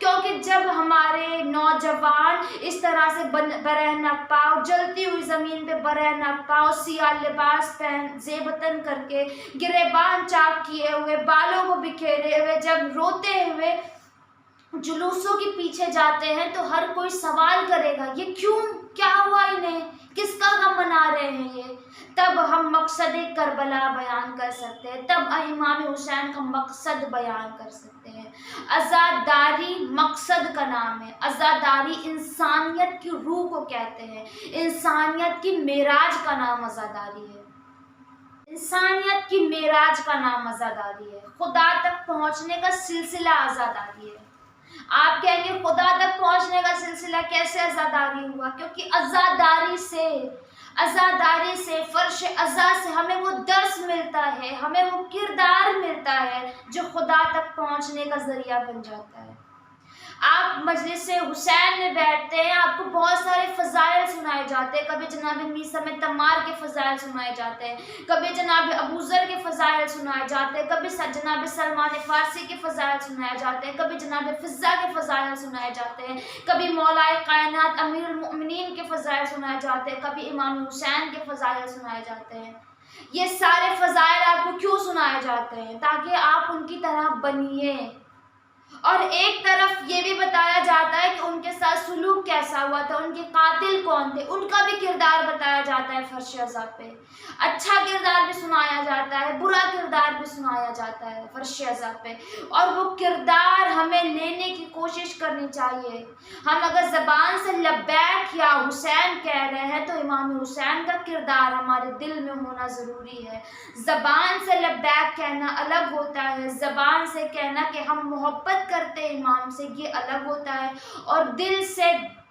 کیونکہ جب ہمارے نوجوان اس طرح سے برہ نپاؤ، جلتی ہوئی زمین پہ برہ نپاؤ، سیاہ لباس پہن، زیبتن کر کے، گریبان چاک کیے ہوئے، بالوں کو بکھیرے ہوئے جب روتے ہوئے جلوسوں کے پیچھے جاتے ہیں تو ہر کوئی سوال کرے گا یہ کیوں، کیا ہوا انہیں، کس کا غم منا رہے ہیں یہ؟ تب ہم مقصد کربلا بیان کر سکتے ہیں، تب امام حسین کا مقصد بیان کر سکتے ہیں۔ عزاداری مقصد کا نام ہے، عزاداری انسانیت کی روح کو کہتے ہیں، انسانیت کی معراج کا نام عزاداری ہے، انسانیت کی معراج کا نام عزاداری ہے، خدا تک پہنچنے کا سلسلہ عزاداری ہے۔ آپ کہیں گے خدا تک پہنچنے کا سلسلہ کیسے عزاداری ہوا؟ کیونکہ عزاداری سے فرش عزا سے ہمیں وہ درس ملتا ہے، ہمیں وہ کردار ملتا ہے جو خدا تک پہنچنے کا ذریعہ بن جاتا ہے۔ آپ مجلس حسین میں بیٹھتے ہیں، آپ کو بہت سارے فضائل سنائے جاتے ہیں، کبھی جناب میثم تمار کے فضائل سنائے جاتے ہیں، کبھی جناب ابوذر کے فضائل سنائے جاتے ہیں، کبھی جناب سلمان فارسی کے فضائل سنائے جاتے ہیں، کبھی جناب فضہ کے فضائل سنائے جاتے ہیں، کبھی مولا کائنات امیر المؤمنین کے فضائل سنائے جاتے ہیں، کبھی امام حسین کے فضائل سنائے جاتے ہیں۔ یہ سارے فضائل آپ کو کیوں سنائے جاتے ہیں؟ تاکہ آپ ان کی طرح بنیے، اور ایک طرف یہ بھی بتایا جاتا ہے کہ ان کے ساتھ سلوک کیسا ہوا تھا، ان کے قاتل کون تھے، ان کا بھی کردار بتایا جاتا ہے فرش عزا پہ۔ اچھا کردار بھی سنایا جاتا ہے، برا کردار بھی سنایا جاتا ہے فرش عزا پہ، اور وہ کردار ہمیں لینے کی کوشش کرنی چاہیے۔ ہم اگر زبان سے لبیک یا حسین کہہ رہے ہیں تو امام حسین کا کردار ہمارے دل میں ہونا ضروری ہے۔ زبان سے لبیک کہنا الگ ہوتا ہے، زبان سے کہنا کہ ہم محبت کرتے امام سے یہ الگ ہوتا ہے، اور دل سے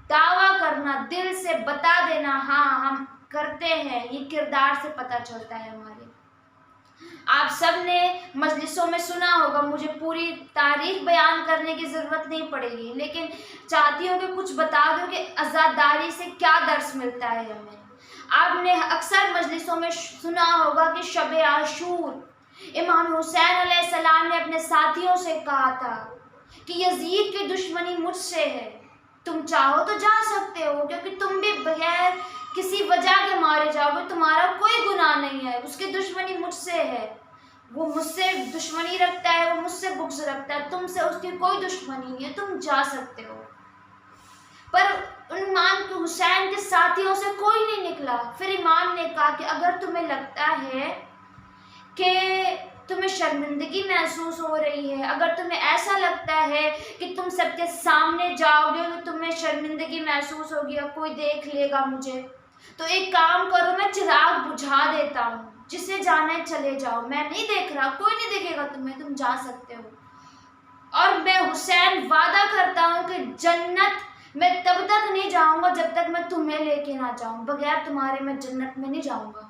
دعویٰ کرنا، دل سے بتا دینا ہاں ہم کرتے ہیں، یہ کردار سے پتہ چلتا ہے ہمارے۔ آپ سب نے مجلسوں میں سنا ہوگا، مجھے پوری تاریخ بیان کرنے کی ضرورت نہیں پڑے گی، لیکن چاہتی ہوں کہ کچھ بتا دوں کہ عزاداری سے کیا درس ملتا ہے ہمیں۔ آپ نے اکثر مجلسوں میں سنا ہوگا کہ شب عاشور امام حسین علیہ السلام نے اپنے ساتھیوں سے کہا تھا کہ یزید کی دشمنی مجھ سے ہے، تم چاہو تو جا سکتے ہو، کیونکہ تم بھی بغیر کسی وجہ کے مارے جاؤ گے، تمہارا کوئی گناہ نہیں ہے، اس کی دشمنی مجھ سے ہے، وہ مجھ سے دشمنی رکھتا ہے، وہ مجھ سے بغض رکھتا ہے، تم سے اس کی کوئی دشمنی نہیں ہے، تم جا سکتے ہو۔ پر امام کے حسین کے ساتھیوں سے کوئی نہیں نکلا۔ پھر امام نے کہا کہ اگر تمہیں لگتا ہے کہ تمہیں شرمندگی محسوس ہو رہی ہے، اگر تمہیں ایسا لگتا ہے کہ تم سب کے سامنے جاؤ گے تو تمہیں شرمندگی محسوس ہوگی اور کوئی دیکھ لے گا مجھے، تو ایک کام کرو، میں چراغ بجھا دیتا ہوں، جسے جانا ہے چلے جاؤ، میں نہیں دیکھ رہا، کوئی نہیں دیکھے گا تمہیں، تم جا سکتے ہو۔ اور میں حسین وعدہ کرتا ہوں کہ جنت میں تب تک نہیں جاؤں گا جب تک میں تمہیں لے کے نہ جاؤں، بغیر تمہارے میں جنت میں نہیں جاؤں گا۔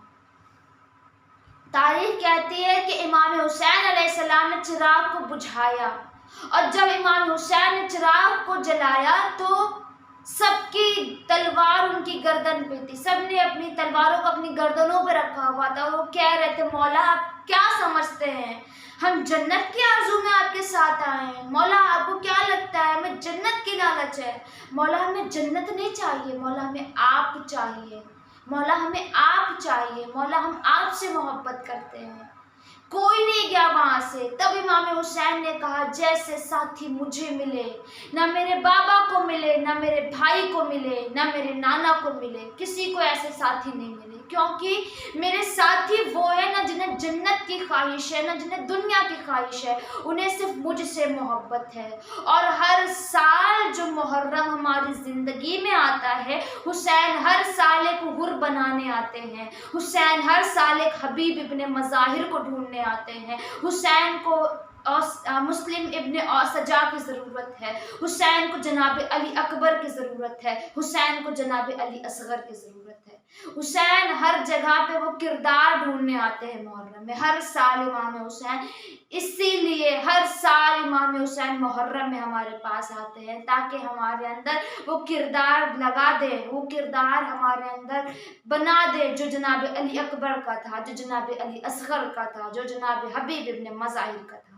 تاریخ کہتی ہے کہ امام حسین علیہ السلام نے چراغ کو بجھایا، اور جب امام حسین نے چراغ کو جلایا تو سب کی تلوار ان کی گردن پہ تھی، سب نے اپنی تلواروں کو اپنی گردنوں پہ رکھا ہوا تھا۔ وہ کہہ رہے تھے مولا آپ کیا سمجھتے ہیں، ہم جنت کی آرزو میں آپ کے ساتھ آئے ہیں، مولا آپ کو کیا لگتا ہے ہمیں جنت کی لالچ ہے؟ مولا ہمیں جنت نہیں چاہیے، مولا ہمیں آپ چاہیے، مولا ہمیں آپ چاہیے، مولا ہم آپ سے محبت کرتے ہیں۔ کوئی نہیں گیا وہاں سے۔ تب امام حسین نے کہا جیسے ساتھی مجھے ملے، نہ میرے بابا کو ملے، نہ میرے بھائی کو ملے، نہ میرے نانا کو ملے، کسی کو ایسے ساتھی نہیں ملے، کیونکہ میرے ساتھی وہ ہیں نہ جنہیں جنت کی خواہش ہے، نہ جنہیں دنیا کی خواہش ہے، انہیں صرف مجھ سے محبت ہے۔ اور ہر سال جو محرم ہماری زندگی میں آتا ہے، حسین ہر سال ایک حر بنانے آتے ہیں، حسین ہر سال ایک حبیب ابن مظاہر کو ڈھونڈنے آتے ہیں، حسین کو مسلم ابن اوسجا کی ضرورت ہے، حسین کو جناب علی اکبر کی ضرورت ہے، حسین کو جناب علی اصغر کی ضرورت ہے۔ حسین ہر جگہ پہ وہ کردار ڈھونڈنے آتے ہیں محرم میں، ہر سال امام حسین، اسی لیے ہر سال امام حسین محرم میں ہمارے پاس آتے ہیں تاکہ ہمارے اندر وہ کردار لگا دے، وہ کردار ہمارے اندر بنا دے جو جناب علی اکبر کا تھا، جو جناب علی اصغر کا تھا، جو جناب حبیب ابن مظاہر کا تھا۔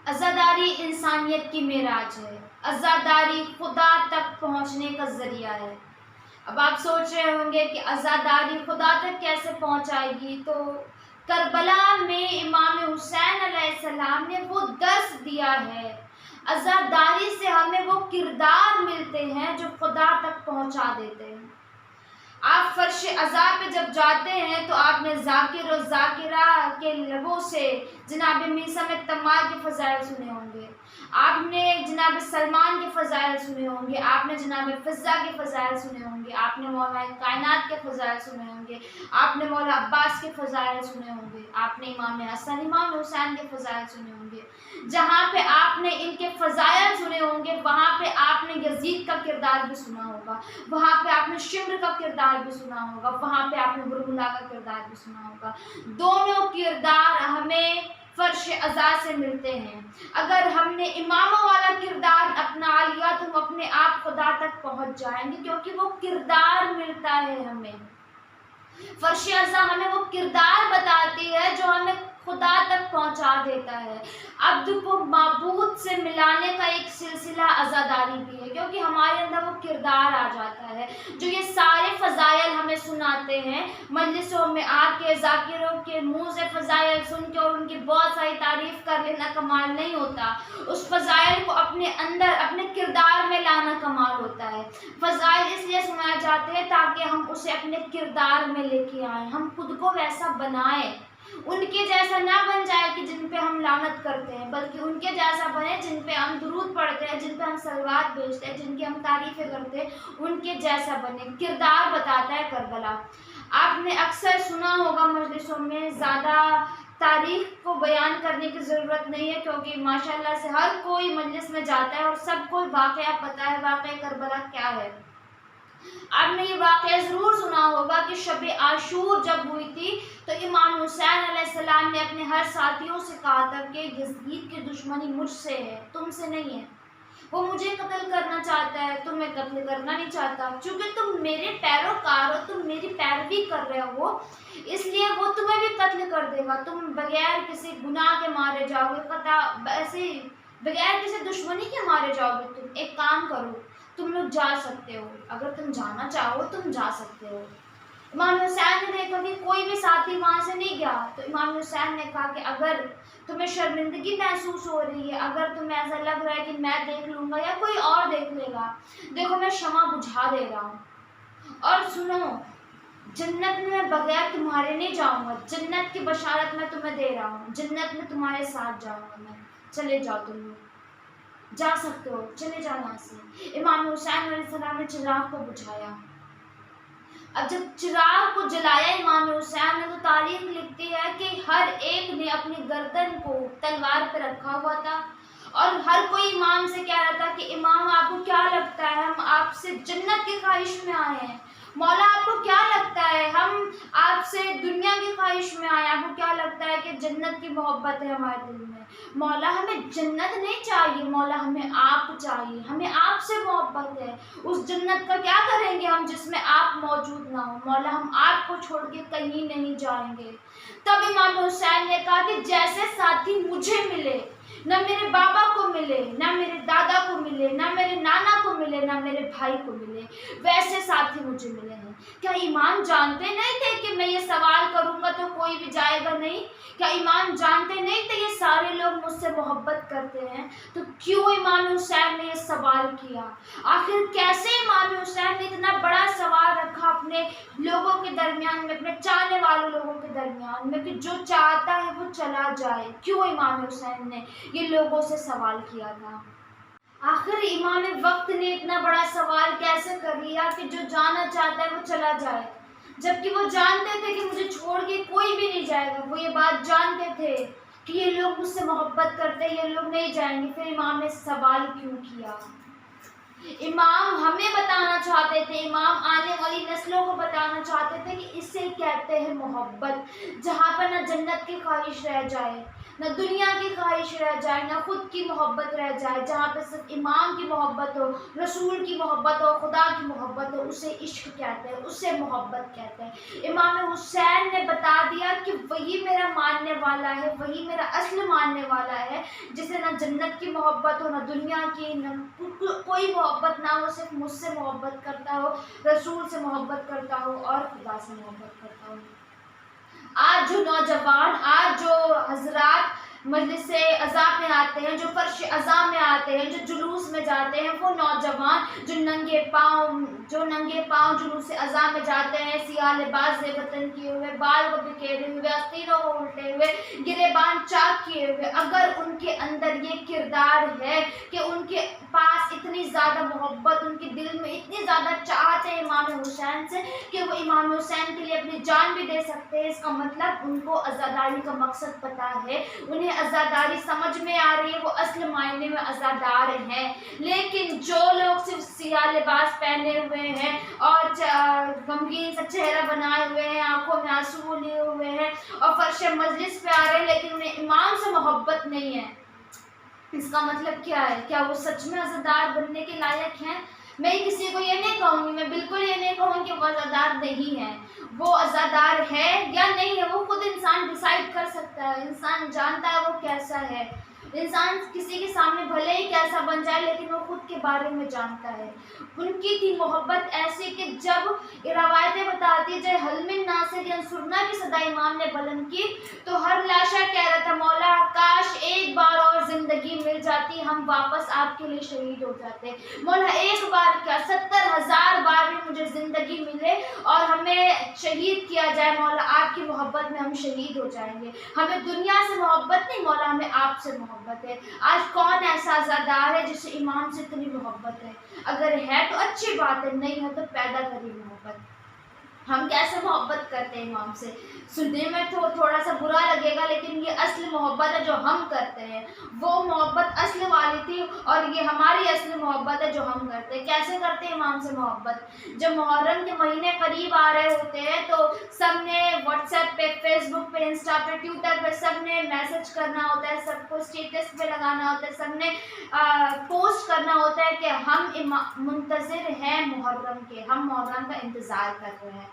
عزاداری انسانیت کی معراج ہے، عزاداری خدا تک پہنچنے کا ذریعہ ہے۔ اب آپ سوچ رہے ہوں گے کہ عزاداری خدا تک کیسے پہنچائے گی، تو کربلا میں امام حسین علیہ السلام نے وہ درس دیا ہے۔ عزاداری سے ہمیں وہ کردار ملتے ہیں جو خدا تک پہنچا دیتے ہیں۔ آپ فرش عزا پہ جب جاتے ہیں تو آپ نے ذاکر و ذاکرہ کے لبوں سے جناب میثم تمار کے فضائل سنے ہوں گے، آپ نے جناب سلمان کے فضائل سنے ہوں گے، آپ نے جناب فضہ کے فضائل سنے ہوں گے، آپ نے مولا کائنات کے فضائل سنے ہوں گے، آپ نے مولا عباس کے فضائل سنے ہوں گے، آپ نے امام حسن امام حسین کے فضائل سنے ہوں گے۔ جہاں پہ آپ نے ان کے فضائل سنے ہوں گے وہاں پہ آپ نے یزید کا کردار بھی سنا ہوگا، وہاں پہ آپ نے شمر کا کردار بھی سنا ہوگا، وہاں پہ آپ نے برملا کا کردار بھی سنا ہوگا۔ دونوں کردار ہمیں فرش عزا سے ملتے ہیں۔ اگر ہم نے اماموں والا کردار اپنا لیا تو ہم اپنے آپ خدا تک پہنچ جائیں گے، کیونکہ وہ کردار ملتا ہے ہمیں۔ فرش عزا ہمیں وہ کردار بتاتی ہے جو ہمیں خدا تک پہنچا دیتا ہے۔ عبد کو معبود سے ملانے کا ایک سلسلہ عزاداری بھی ہے، کیونکہ ہمارے اندر وہ کردار آ جاتا ہے جو یہ سارے فضائل ہمیں سناتے ہیں۔ مجلسوں میں آ کے ذاکروں کے منہ سے فضائل سن کے اور ان کی بہت ساری تعریف کر لینا کمال نہیں ہوتا، اس فضائل کو اپنے اندر اپنے کردار میں لانا کمال ہوتا ہے۔ فضائل اس لیے سنائے جاتے ہیں تاکہ ہم اسے اپنے کردار میں لے کے آئیں، ہم خود کو ویسا بنائیں، ان کے جیسا نہ بن جائے کہ جن پہ ہم لعنت کرتے ہیں، بلکہ ان کے جیسا بنے جن پہ ہم درود پڑھتے ہیں، جن پہ ہم صلوات بھیجتے ہیں، جن کی ہم تعریفیں کرتے ہیں، ان کے جیسا بنے۔ کردار بتاتا ہے کربلا۔ آپ نے اکثر سنا ہوگا مجلسوں میں، زیادہ تاریخ کو بیان کرنے کی ضرورت نہیں ہے کیونکہ ماشاءاللہ سے ہر کوئی مجلس میں جاتا ہے اور سب کو واقعہ پتہ ہے واقعہ کربلا کیا ہے۔ آپ نے یہ واقعہ ضرور سنا ہوگا کہ شب عاشور جب ہوئی تھی تو امام حسین علیہ السلام نے اپنے ہر ساتھیوں سے کہا تھا کہ یزید کی دشمنی مجھ سے ہے، تم سے نہیں ہے۔ وہ مجھے قتل کرنا چاہتا ہے، تمہیں قتل کرنا نہیں چاہتا، چونکہ تم میرے پیروکار ہو، تم میری پیروی کر رہے ہو، اس لیے وہ تمہیں بھی قتل کر دے گا، تم بغیر کسی گناہ کے مارے جاؤ گے، ایسے بغیر کسی دشمنی کے مارے جاؤ گے۔ تم ایک کام کرو، تم لوگ جا سکتے ہو، اگر تم جانا چاہو تم جا سکتے ہو۔ امام حسین نے دیکھا کہ کوئی بھی ساتھی وہاں سے نہیں گیا تو امام حسین نے کہا کہ اگر تمہیں شرمندگی محسوس ہو رہی ہے، اگر تمہیں ایسا لگ رہا ہے کہ میں دیکھ لوں گا یا کوئی اور دیکھ لے گا، دیکھو میں شمع بجھا دے رہا ہوں، اور سنو جنت میں میں بغیر تمہارے نہیں جاؤں گا، جنت کی بشارت میں تمہیں دے رہا ہوں، جنت میں تمہارے ساتھ جاؤں گا میں، چلے جاؤ تم لوگ، جا سکتے ہو، چلے جاؤ یہاں سے۔ امام حسین علیہ السلام نے چراغ کو بجھایا۔ اب جب چراغ کو جلایا امام حسین نے تو تاریخ لکھتی ہے کہ ہر ایک نے اپنی گردن کو تلوار پہ رکھا ہوا تھا اور ہر کوئی امام سے کہہ رہا تھا کہ امام آپ کو کیا لگتا ہے ہم آپ سے جنت کی خواہش میں آئے ہیں، مولا آپ کو کیا لگتا ہے ہم آپ سے دنیا کی خواہش میں آئے ہیں، آپ کو کیا لگتا ہے کہ جنت کی محبت ہے ہمارے دل میں، مولا ہمیں جنت نہیں چاہیے، مولا ہمیں آپ چاہیے، ہمیں آپ سے محبت ہے، اس جنت کا کیا کریں گے ہم جس میں آپ موجود نہ ہو، مولا ہم آپ کو چھوڑ کے کہیں نہیں جائیں گے۔ تب امام حسین نے کہا کہ جیسے ساتھی مجھے ملے، نہ میرے بابا کو ملے، نہ میرے دادا کو ملے، نہ میرے نانا کو ملے، نہ میرے بھائی کو ملے، ویسے ساتھی مجھے ملے ہیں۔ کیا امام جانتے نہیں تھے کہ میں یہ سوال کروں گا تو کوئی بھی جائے گا نہیں؟ کیا امام جانتے نہیں تھے یہ سارے لوگ مجھ سے محبت کرتے ہیں؟ تو کیوں امام حسین نے یہ سوال کیا؟ آخر کیسے امام حسین نے اتنا بڑا سوال رکھا اپنے لوگوں کے درمیان میں، اپنے چاہنے والوں لوگوں کے درمیان میں کہ جو چاہتا ہے وہ چلا جائے؟ کیوں امام حسین نے یہ لوگوں سے سوال کیا تھا؟ آخر امام وقت نے اتنا بڑا سوال کیسے کر لیا کہ جو جانا چاہتا ہے وہ چلا جائے، جبکہ وہ جانتے تھے کہ مجھے چھوڑ کے کوئی بھی نہیں جائے گا، وہ یہ بات جانتے تھے کہ یہ لوگ مجھ سے محبت کرتے ہیں، یہ لوگ نہیں جائیں گے، پھر امام نے سوال کیوں کیا؟ امام ہمیں بتانا چاہتے تھے، امام آنے والی نسلوں کو بتانا چاہتے تھے کہ اسے کہتے ہیں محبت، جہاں پر نہ جنت کی خواہش رہ جائے، نہ دنیا کی خواہش رہ جائے، نہ خود کی محبت رہ جائے، جہاں پہ صرف امام کی محبت ہو، رسول کی محبت ہو، خدا کی محبت ہو، اسے عشق کہتے ہیں، اسے محبت کہتے ہیں۔ امام حسین نے بتا دیا کہ وہی میرا ماننے والا ہے، وہی میرا اصل ماننے والا ہے، جسے نہ جنت کی محبت ہو، نہ دنیا کی، نہ کوئی محبت نہ ہو، صرف مجھ سے محبت کرتا ہو، رسول سے محبت کرتا ہو اور خدا سے محبت کرتا ہو۔ آج جو نوجوان، آج جو حضرات مجلس عزا میں آتے ہیں، جو فرش عزا میں آتے ہیں، جو جلوس میں جاتے ہیں، وہ نوجوان جو ننگے پاؤں جلوس عزا میں جاتے ہیں، سیاہ لباس وطن کیے ہوئے، بال کو بکھیرے ہوئے، آستینوں کو الٹے ہوئے، گریبان چاک کیے ہوئے، اگر ان کے اندر یہ کردار ہے کہ ان کے پاس اتنی زیادہ محبت، ان کے دل میں اتنی زیادہ چاہت ہے امام حسین سے کہ وہ امام حسین کے لیے اپنی جان بھی دے سکتے ہیں، اس کا مطلب ان کو عزاداری کا مقصد پتا ہے، انہیں عزاداری سمجھ میں آ رہی ہے، وہ اصل معنی میں عزادار ہیں۔ لیکن جو لوگ صرف سیاہ لباس پہنے ہوئے ہیں اور غمگین سا چہرہ بنائے ہوئے ہیں، آنکھوں میں آنسو لیے ہوئے ہیں اور فرش مجلس پہ آ رہے ہیں لیکن انہیں امام سے محبت نہیں ہے، اس کا مطلب کیا ہے؟ کیا وہ سچ میں عزادار بننے کے لائق ہیں؟ میں کسی کو یہ نہیں کہوں گی، میں بالکل یہ نہیں کہوں گی کہ وہ عزادار نہیں ہے، وہ عزادار ہے یا نہیں ہے، وہ خود انسان ڈیسائیڈ کر سکتا ہے، انسان جانتا ہے وہ کیسا ہے، انسان کسی کے سامنے بھلے ہی کیسا بن جائے لیکن وہ خود کے بارے میں جانتا ہے۔ ان کی تھی محبت ایسی کہ جب روایتیں بتاتی جائے حل من ناصر ینصرنا کی صدا امام نے بلند کی تو ہر لاشا کہہ رہا تھا مولا کاش ایک بار اور زندگی مل جاتی، ہم واپس آپ کے لیے شہید ہو جاتے، مولا ایک بار کیا 70,000 بار بھی مجھے زندگی ملے اور ہمیں شہید کیا جائے، مولا آپ کی محبت میں ہم شہید ہو جائیں گے، ہمیں دنیا سے محبت نہیں مولا، ہمیں آپ سے محبت ہے۔ آج کون ایسا عزادار ہے جسے امام سے اتنی محبت ہے؟ اگر ہے تو اچھی بات ہے، نہیں ہے تو پیدا کری محبت۔ ہم کیسے محبت کرتے ہیں امام سے؟ سننے میں تو تھوڑا سا برا لگے گا لیکن یہ اصل محبت ہے جو ہم کرتے ہیں، وہ محبت اصل والی تھی اور یہ ہماری اصل محبت ہے جو ہم کرتے ہیں۔ کیسے کرتے ہیں امام سے محبت؟ جب محرم کے مہینے قریب آ رہے ہوتے ہیں تو سب نے واٹس ایپ پہ، فیس بک پہ، انسٹا پہ، ٹویٹر پہ سب نے میسج کرنا ہوتا ہے، سب کو اسٹیٹس پہ لگانا ہوتا ہے، سب نے پوسٹ کرنا ہوتا ہے کہ ہم منتظر ہیں محرم کے، ہم محرم کا انتظار کر رہے ہیں۔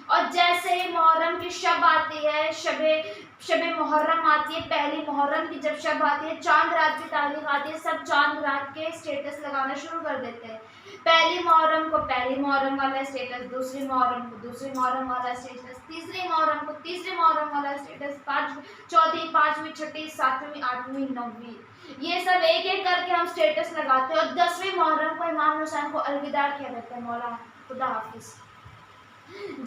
اور جیسے ہی محرم کی شب آتی ہے، شب محرم آتی ہے، پہلی محرم کی جب شب آتی ہے، چاند رات کی تاریخ آتی ہے، سب چاند رات کے اسٹیٹس لگانا شروع کر دیتے ہیں۔ پہلی محرم کو پہلی محرم والا اسٹیٹس، دوسری محرم کو دوسری محرم والا اسٹیٹس، تیسری محرم کو تیسری محرم والا اسٹیٹس، چوتھی، پانچویں، چھٹی، ساتویں، آٹھویں، نویں، یہ سب ایک ایک کر کے ہم اسٹیٹس لگاتے ہیں اور 10ویں محرم کو امام حسین کو الوداع کہہ دیتے ہیں، مولا خدا حافظ،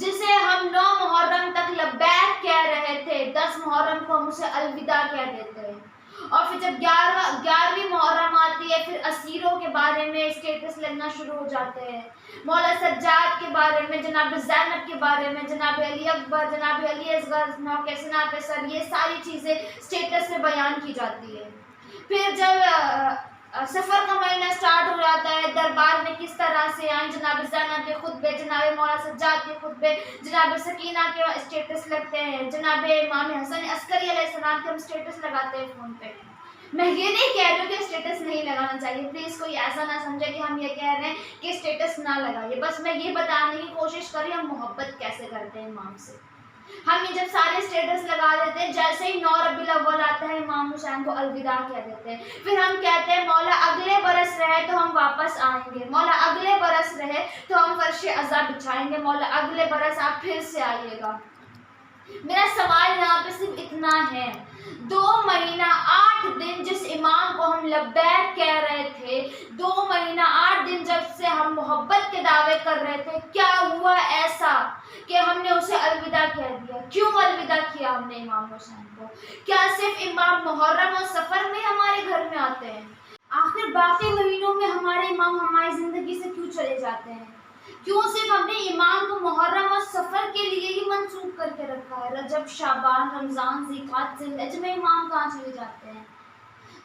جسے ہم 9 محرم تک لبیک کہہ رہے تھے، 10 محرم کو ہم اسے الوداع کہہ دیتے ہیں۔ اور پھر جب 11ویں محرم آتی ہے پھر اسیروں کے بارے میں اسٹیٹس لگنا شروع ہو جاتے ہیں، مولا سجاد کے بارے میں، جناب زینب کے بارے میں، جناب علی اکبر، جناب علی اصغر، نوکے سنا پہ سر، یہ ساری چیزیں اسٹیٹس میں بیان کی جاتی ہے۔ پھر جب سفر کا مہینہ سٹارٹ ہو جاتا ہے، دربار میں کس طرح سے آئیں، جناب زینب کے خطبے، جناب مولا سجاد کے خطبے، جناب سکینہ کے اسٹیٹس لگتے ہیں، جناب امام حسن عسکری علیہ السلام کے ہم اسٹیٹس لگاتے ہیں فون پہ۔ میں یہ نہیں کہہ رہی ہوں کہ اسٹیٹس نہیں لگانا چاہیے، پلیز کوئی ایسا نہ سمجھے کہ ہم یہ کہہ رہے ہیں کہ اسٹیٹس نہ لگائیے، بس میں یہ بتانے کی کوشش کر رہی ہوں ہم محبت کیسے کرتے ہیں امام سے۔ ہم یہ جب سارے اسٹیٹس لگا دیتے ہیں، جیسے ہی 9 ربیع الاول آتا ہے امام حسین کو الوداع کہہ دیتے ہیں، پھر ہم کہتے ہیں مولا اگلے برس رہے تو ہم واپس آئیں گے، مولا اگلے برس رہے تو ہم فرش عزا بچھائیں گے، مولا اگلے برس آپ پھر سے آئیے گا۔ میرا سوال یہاں پہ صرف اتنا ہے، 2 مہینہ 8 دن جس امام کو ہم لبیک کہہ رہے تھے، 2 مہینہ 8 دن جب سے ہم محبت کے دعوے کر رہے تھے، کیا ہوا ایسا کہ ہم نے اسے الوداع کہہ دیا؟ کیوں الوداع کیا ہم نے امام حسین کو؟ کیا صرف امام محرم اور سفر میں ہمارے گھر میں آتے ہیں؟ آخر باقی مہینوں میں ہمارے امام ہماری زندگی سے کیوں چلے جاتے ہیں؟ کیوں صرف ہم نے امام کو محرم اور سفر کے لیے ہی منسوخ کر کے رکھا ہے؟ رجب، شعبان، رمضان، ذی القعدہ، ذی الحجہ میں امام کہاں چلے جاتے ہیں؟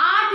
8